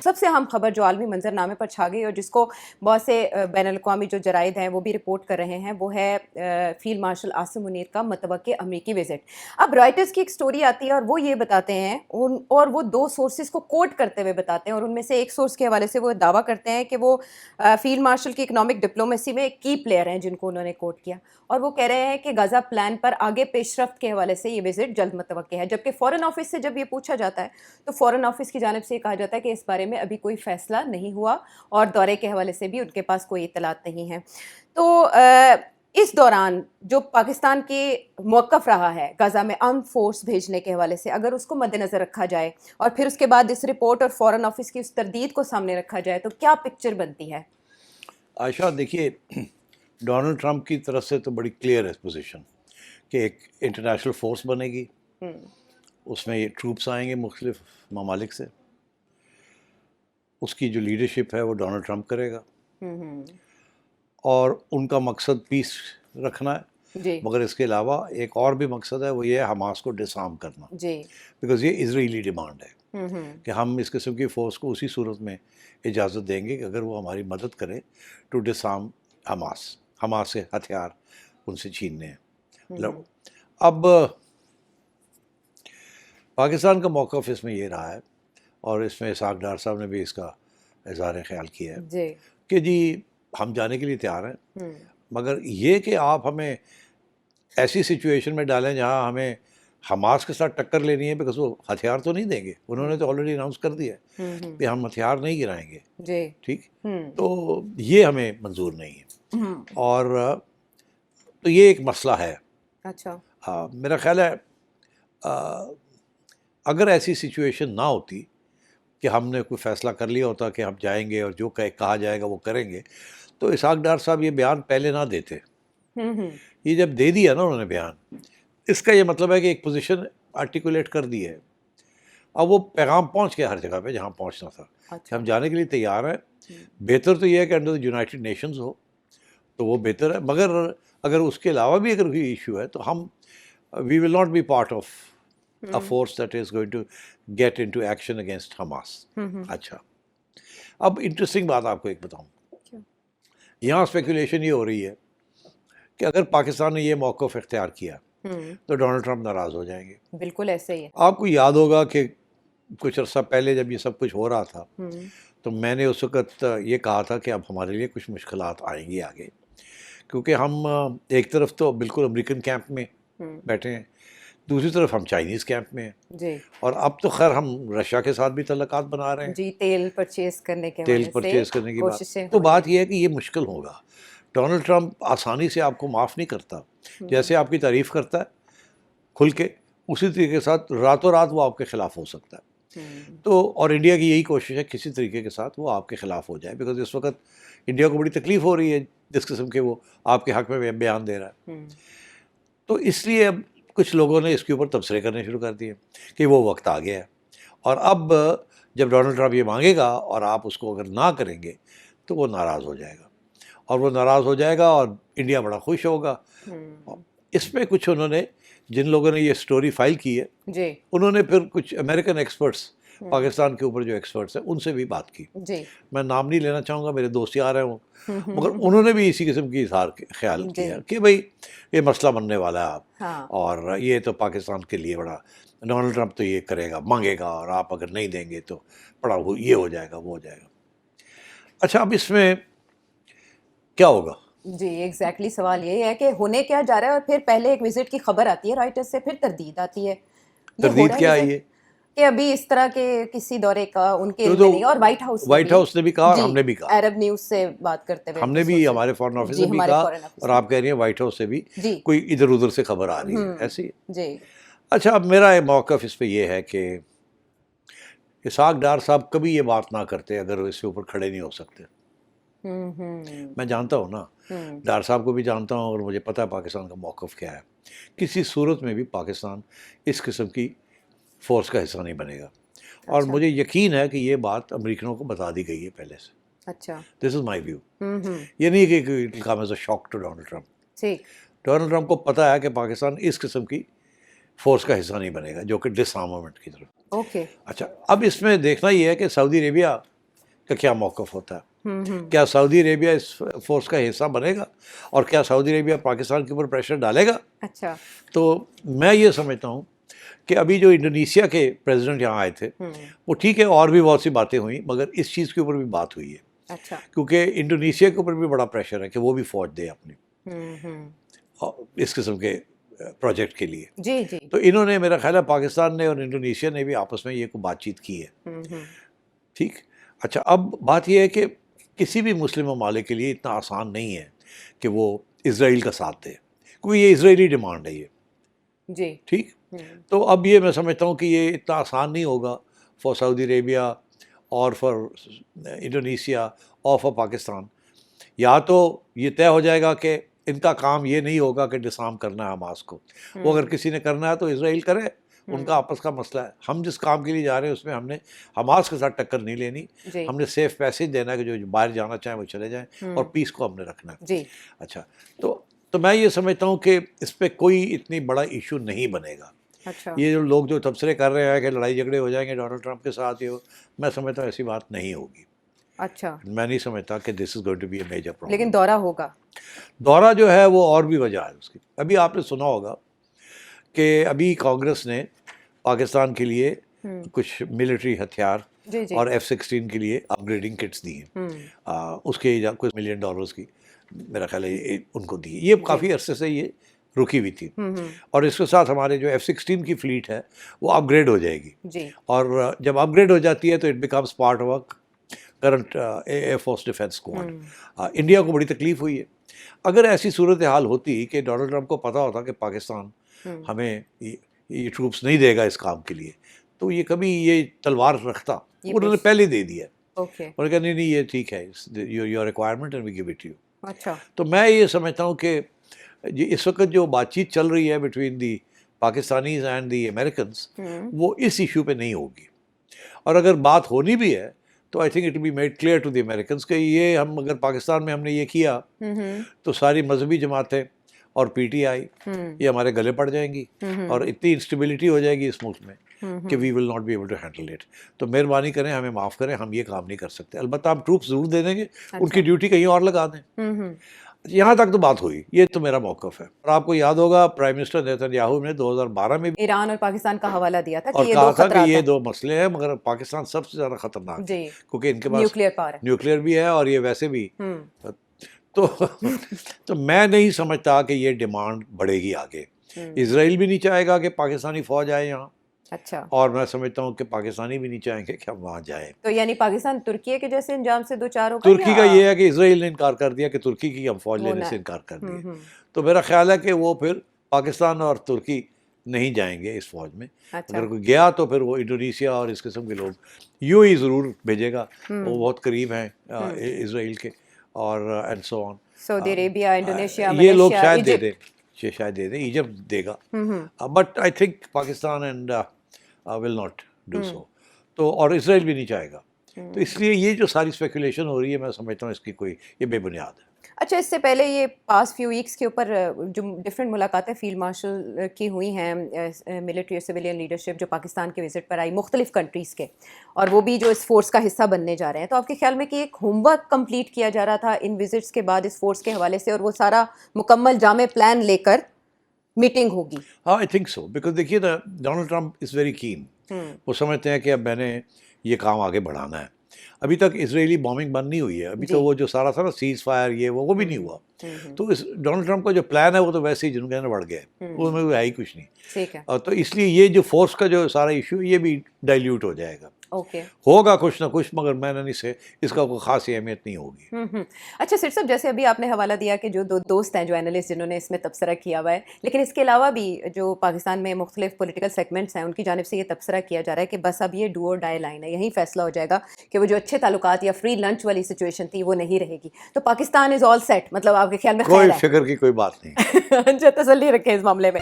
سب سے اہم خبر جو عالمی منظرنامے پر چھا گئی اور جس کو بہت سے بین الاقوامی جو جرائد ہیں وہ بھی رپورٹ کر رہے ہیں، وہ ہے فیلڈ مارشل عاصم منیر کا متوقع امریکی وزٹ۔ اب رائٹرز کی ایک سٹوری آتی ہے اور وہ یہ بتاتے ہیں، اور وہ دو سورسز کو کوٹ کرتے ہوئے بتاتے ہیں، اور ان میں سے ایک سورس کے حوالے سے وہ دعویٰ کرتے ہیں کہ وہ فیلڈ مارشل کی اکنامک ڈپلومیسی میں ایک کی پلیئر ہیں جن کو انہوں نے کوٹ کیا، اور وہ کہہ رہے ہیں کہ غزہ پلان پر آگے پیش رفت کے حوالے سے یہ وزٹ جلد متوقع ہے، جبکہ فورن آفس سے جب یہ پوچھا جاتا ہے تو فورن آفس کی جانب سے یہ کہا جاتا ہے کہ اس بارے میں ابھی کوئی فیصلہ نہیں ہوا اور دورے کے حوالے سے بھی ان کے پاس کوئی اطلاعات نہیں ہیں۔ تو اس دوران جو پاکستان کی موقف رہا ہے غزہ میں آرم فورس بھیجنے کے حوالے سے، اگر اس کو مد نظر رکھا جائے اور پھر اس کے بعد اس رپورٹ اور فورن آفس کی اس تردید کو سامنے رکھا جائے تو کیا پکچر بنتی ہے؟ عائشہ دیکھیے، ڈونلڈ ٹرمپ کی طرف سے تو بڑی کلیئر ہے پوزیشن کہ ایک انٹرنیشنل فورس بنے گی، اس میں یہ ٹروپس آئیں گے مختلف ممالک سے، اس کی جو لیڈرشپ ہے وہ ڈونلڈ ٹرمپ کرے گا، اور ان کا مقصد پیس رکھنا ہے جی مگر اس کے علاوہ ایک اور بھی مقصد ہے، وہ یہ ہے حماس کو ڈسارم کرنا، جی بیکاز یہ اسرائیلی ڈیمانڈ ہے کہ ہم اس قسم کی فورس کو اسی صورت میں اجازت دیں گے کہ اگر وہ ہماری مدد کرے ٹو ڈسارم حماس سے ہتھیار ان سے چھیننے ہیں۔ اب پاکستان کا موقف اس میں یہ رہا ہے، اور اس میں اسحاق ڈار صاحب نے بھی اس کا اظہار خیال کیا ہے کہ جی ہم جانے کے لیے تیار ہیں، مگر یہ کہ آپ ہمیں ایسی سچویشن میں ڈالیں جہاں ہمیں حماس کے ساتھ ٹکر لینی ہے، بیکاز وہ ہتھیار تو نہیں دیں گے، انہوں نے تو آلریڈی اناؤنس کر دیا ہے کہ ہم ہتھیار نہیں گرائیں گے، ٹھیک، تو یہ ہمیں منظور نہیں ہے، اور تو یہ ایک مسئلہ ہے۔ اچھا، ہاں میرا خیال ہے اگر ایسی سچویشن نہ ہوتی کہ ہم نے کوئی فیصلہ کر لیا ہوتا کہ ہم جائیں گے اور جو کہا جائے گا وہ کریں گے، تو اسحاق ڈار صاحب یہ بیان پہلے نہ دیتے۔ یہ جب دے دیا نا انہوں نے بیان، اس کا یہ مطلب ہے کہ ایک پوزیشن آرٹیکولیٹ کر دی ہے، اب وہ پیغام پہنچ گیا ہر جگہ پہ جہاں پہنچنا تھا کہ ہم جانے کے لیے تیار ہیں۔ بہتر تو یہ ہے کہ انڈر یونائٹڈ نیشنز ہو تو وہ بہتر ہے، مگر اگر اس کے علاوہ بھی اگر کوئی ایشو ہے تو ہم we will not be part of a force that is going to get into action against Hamas۔ اچھا، اب انٹرسٹنگ بات آپ کو ایک بتاؤں، یہاں اسپیکولیشن یہ ہو رہی ہے کہ اگر پاکستان نے یہ موقف اختیار کیا تو ڈونلڈ ٹرمپ ناراض ہو جائیں گے۔ بالکل ایسے ہی ہے۔ آپ کو یاد ہوگا کہ کچھ عرصہ پہلے جب یہ سب کچھ ہو رہا تھا تو میں نے اس وقت یہ کہا تھا کہ اب ہمارے لیے کچھ مشکلات آئیں گی آگے، کیونکہ ہم ایک طرف تو بالکل امریکن کیمپ میں بیٹھے ہیں، دوسری طرف ہم چائنیز کیمپ میں ہیں، جی، اور اب تو خیر ہم رشیا کے ساتھ بھی تعلقات بنا رہے ہیں، جی، تیل پرچیز کرنے کے تیل حوالے سے پرچیز کرنے کی کوششیں تو بات یہ ہے کہ یہ مشکل ہوگا۔ ڈونلڈ ٹرمپ آسانی سے آپ کو معاف نہیں کرتا، جیسے آپ کی تعریف کرتا ہے کھل کے، اسی طریقے کے ساتھ راتوں رات وہ آپ کے خلاف ہو سکتا ہے۔ تو اور انڈیا کی یہی کوشش ہے کسی طریقے کے ساتھ وہ آپ کے خلاف ہو جائے، بیکاز اس وقت انڈیا کو بڑی تکلیف ہو رہی ہے جس قسم کے وہ آپ کے حق میں بیان دے رہا ہے۔ تو اس لیے اب کچھ لوگوں نے اس کے اوپر تبصرے کرنے شروع کر دیے کہ وہ وقت آ گیا ہے، اور اب جب ڈونلڈ ٹرمپ یہ مانگے گا اور آپ اس کو اگر نہ کریں گے تو وہ ناراض ہو جائے گا، اور وہ ناراض ہو جائے گا اور انڈیا بڑا خوش ہوگا۔ اس میں کچھ انہوں نے جن لوگوں نے یہ سٹوری فائل کی ہے جی، انہوں نے پھر کچھ امریکن ایکسپرٹس پاکستان کے اوپر جو ایکسپرٹس ہیں ان سے بھی بات کی، جی، میں نام نہیں لینا چاہوں گا، میرے دوست یار ہیں وہ، مگر انہوں نے بھی اسی قسم کی اظہار خیال کیا کہ بھئی یہ مسئلہ بننے والا ہے آپ، اور یہ تو پاکستان کے لیے بڑا، ڈونلڈ ٹرمپ تو یہ کرے گا مانگے گا، اور آپ اگر نہیں دیں گے تو بڑا یہ ہو جائے گا وہ ہو جائے گا۔ اچھا، اب اس میں کیا ہوگا؟ جی، ایگزیکٹلی سوال یہی ہے کہ ہونے کیا جا رہا ہے، اور پھر پہلے ایک وزٹ کی خبر آتی ہے رائٹر سے، پھر تردید آتی ہے۔ تردید کیا ہے یہ کہ ابھی اس طرح کے کسی دورے کا ان کے علم میں نہیں، اور وائٹ ہاؤس نے بھی کہا اور ہم نے بھی کہا، عرب نیوز سے بات کرتے ہوئے ہم نے بھی، ہمارے فارن آفس نے بھی کہا، اور آپ کہہ رہی ہیں وائٹ ہاؤس سے بھی کوئی ادھر ادھر سے خبر آ رہی ہے ایسی۔ جی، اچھا، اب میرا موقف اس پہ یہ ہے کہ اسحاق ڈار صاحب کبھی یہ بات نہ کرتے اگر وہ اس کے اوپر کھڑے نہیں ہو سکتے۔ میں جانتا ہوں نا، ڈار صاحب کو بھی جانتا ہوں، اور مجھے پتہ ہے پاکستان کا موقف کیا ہے۔ کسی صورت میں بھی پاکستان اس قسم کی فورس کا حصہ نہیں بنے گا، اور مجھے یقین ہے کہ یہ بات امریکنوں کو بتا دی گئی ہے پہلے سے۔ اچھا، دس از مائی ویو۔ یہ نہیں کہ it will come as a shock to Donald Trump. Donald Trump کو پتہ ہے کہ پاکستان اس قسم کی فورس کا حصہ نہیں بنے گا جو کہ ڈس آرمامنٹ کی طرف۔ اوکے، اچھا، اب اس میں دیکھنا یہ ہے کہ سعودی عربیہ کا کیا موقف ہوتا ہے. کیا سعودی عربیہ اس فورس کا حصہ بنے گا اور کیا سعودی عربیہ پاکستان کے اوپر پریشر ڈالے گا؟ اچھا. تو میں یہ سمجھتا ہوں کہ ابھی جو انڈونیشیا کے پریزیڈنٹ یہاں آئے تھے وہ ٹھیک ہے اور بھی بہت سی باتیں ہوئیں مگر اس چیز کے اوپر بھی بات ہوئی ہے. اچھا. کیونکہ انڈونیشیا کے اوپر بھی بڑا پریشر ہے کہ وہ بھی فوج دے اپنی اس قسم کے پروجیکٹ کے لیے. جی جی. تو انہوں نے میرا خیال ہے پاکستان نے اور انڈونیشیا نے بھی آپس میں یہ کوئی بات چیت کی ہے. ٹھیک. اچھا اب بات یہ ہے کہ کسی بھی مسلم ممالک کے لیے اتنا آسان نہیں ہے کہ وہ اسرائیل کا ساتھ دے کیونکہ یہ اسرائیلی ڈیمانڈ ہے یہ. جی. ٹھیک. تو اب یہ میں سمجھتا ہوں کہ یہ اتنا آسان نہیں ہوگا فار سعودی عربیہ اور فار انڈونیشیا اور فار پاکستان. یا تو یہ طے ہو جائے گا کہ ان کا کام یہ نہیں ہوگا کہ ڈسارم کرنا ہے حماس کو. وہ اگر کسی نے کرنا ہے تو اسرائیل کرے, ان کا آپس کا مسئلہ ہے. ہم جس کام کے لیے جا رہے ہیں اس میں ہم نے حماس کے ساتھ ٹکر نہیں لینی. ہم نے سیف پیسج دینا ہے کہ جو باہر جانا چاہیں وہ چلے جائیں اور پیس کو ہم نے رکھنا ہے. جی. اچھا تو میں یہ سمجھتا ہوں کہ اس پہ کوئی اتنی بڑا ایشو نہیں بنے گا. اچھا. یہ جو لوگ جو تبصرے کر رہے ہیں کہ لڑائی جھگڑے ہو جائیں گے ڈونلڈ ٹرمپ کے ساتھ, یہ میں سمجھتا ہوں ایسی بات نہیں ہوگی. اچھا. میں نہیں سمجھتا کہ this is going to be a major problem. لیکن دورہ ہوگا. دورہ جو ہے وہ اور بھی وجہ ہے اس کی. ابھی آپ نے سنا ہوگا کہ ابھی کانگریس نے پاکستان کے لیے کچھ ملٹری ہتھیار اور F-16 کے لیے اپ گریڈنگ کٹس دی ہیں. اس کے کچھ $1 ملین کی میرا خیال ہے ان کو دی. یہ کافی عرصے سے یہ رکی ہوئی تھی اور اس کے ساتھ ہمارے جو F-16 کی فلیٹ ہے وہ اپ گریڈ ہو جائے گی. اور جب اپ گریڈ ہو جاتی ہے تو it becomes part of current air force defence squad. India کو بڑی تکلیف ہوئی ہے. اگر ایسی صورتحال ہوتی کہ ڈونلڈ ٹرمپ کو پتہ ہوتا کہ پاکستان ہمیں یہ ٹروپس نہیں دے گا اس کام کے لیے تو یہ کبھی یہ تلوار رکھتا. انہوں نے پہلے دے دیا اور کہا نہیں یہ ٹھیک ہے your requirement and we give it to you. اچھا. تو میں یہ سمجھتا ہوں کہ اس وقت جو بات چیت چل رہی ہے between the Pakistanis and the Americans وہ اس ایشو پہ نہیں ہوگی. اور اگر بات ہونی بھی ہے تو I think it be made clear to the Americans کہ یہ ہم اگر پاکستان میں ہم نے یہ کیا تو ساری مذہبی جماعتیں اور پی ٹی آئی یہ ہمارے گلے پڑ جائیں گی اور اتنی انسٹیبلٹی ہو جائے گی اس ملک میں کہ we will not be able to handle it. تو مہربانی کریں ہمیں معاف کریں, ہم یہ کام نہیں کر سکتے. البتہ آپ ٹروپس ضرور دے دیں گے, ان کی ڈیوٹی کہیں اور لگا دیں. یہاں تک تو بات ہوئی, یہ تو میرا موقف ہے. اور آپ کو یاد ہوگا پرائم منسٹر نیتن یاہو نے 2012 میں ایران اور پاکستان کا حوالہ دیا تھا اور کہا تھا کہ یہ دو مسئلے ہیں مگر پاکستان سب سے زیادہ خطرناک ہے کیونکہ ان کے پاس نیوکلیئر بھی ہے اور یہ ویسے بھی. تو میں نہیں سمجھتا کہ یہ ڈیمانڈ بڑھے گی آگے. اسرائیل بھی نہیں چاہے گا کہ پاکستانی فوج آئے یہاں. اچھا. اور میں سمجھتا ہوں کہ پاکستانی بھی نہیں چاہیں گے کہ ہم وہاں جائیں. تو یعنی پاکستان ترکی کے جیسے انجام سے دو چار ہوگا. ترکی کا یہ ہے کہ اسرائیل نے انکار کر دیا کہ ترکی کی ہم فوج لینے سے انکار کر دیا. تو میرا خیال ہے کہ وہ پھر پاکستان اور ترکی نہیں جائیں گے اس فوج میں. اگر کوئی گیا تو پھر وہ انڈونیشیا اور اس قسم کے لوگ یوں ہی ضرور بھیجے گا. وہ بہت قریب ہیں اسرائیل کے اور and so on. Saudi Arabia, Indonesia, یہ لوگ شاید دے دیں, شاید دے دیں, ایجپٹ دے گا. But I think Pakistan and will not do so. تو اور اسرائیل بھی نہیں چاہے گا. تو اس لیے یہ جو ساری اسپیکولیشن ہو رہی ہے میں سمجھتا ہوں اس کی کوئی یہ بے بنیاد ہے. اچھا, اس سے پہلے یہ پاس فیو ویکس کے اوپر جو ڈفرینٹ ملاقاتیں فیلڈ مارشل کی ہوئی ہیں ملٹری اور سویلین لیڈرشپ جو پاکستان کے وزٹ پر آئی مختلف کنٹریز کے, اور وہ بھی جو اس فورس کا حصہ بننے جا رہے ہیں, تو آپ کے خیال میں کہ ایک ہوم ورک کمپلیٹ کیا جا رہا تھا ان وزٹس کے بعد اس فورس کے حوالے سے اور وہ سارا مکمل جامع پلان لے کر میٹنگ ہوگی؟ ہاں آئی تھنک سو. بیکاز دیکھیے نا Donald Trump is very keen. وہ سمجھتے ہیں کہ اب میں نے یہ کام آگے بڑھانا ہے. ابھی تک اسرائیلی بامبنگ بند نہیں ہوئی ہے. ابھی تو وہ جو سارا تھا نا سیز فائر یہ وہ بھی نہیں ہوا. تو اس ڈونلڈ ٹرمپ کا جو پلان ہے وہ تو ویسے ہی جنوں کے بڑھ گیا ہے, اس میں ہے ہی کچھ نہیں. تو اس لیے یہ جو فورس کا جو سارا ایشو یہ بھی ڈائلیوٹ ہو جائے گا. ہوگا کچھ نہ کچھ مگر میں نہیں سے اس کا کوئی خاص اہمیت نہیں ہوگی. اچھا سر صاحب, جیسے ابھی آپ نے حوالہ دیا کہ جو دو دوست ہیں جو اینالسٹ جنہوں نے اس میں تبصرہ کیا ہوا ہے, لیکن اس کے علاوہ بھی جو پاکستان میں مختلف پولیٹیکل سیگمنٹس ہیں ان کی جانب سے یہ تبصرہ کیا جا رہا ہے کہ بس اب یہ ڈو اور ڈائی لائن ہے, یہیں فیصلہ ہو جائے گا کہ وہ جو اچھے تعلقات یا فری لنچ والی سچویشن تھی وہ نہیں رہے گی. تو پاکستان از آل سیٹ, مطلب آپ کے خیال میں کوئی فکر کی کوئی بات نہیں. اچھا, تسلی رکھیں اس معاملے میں.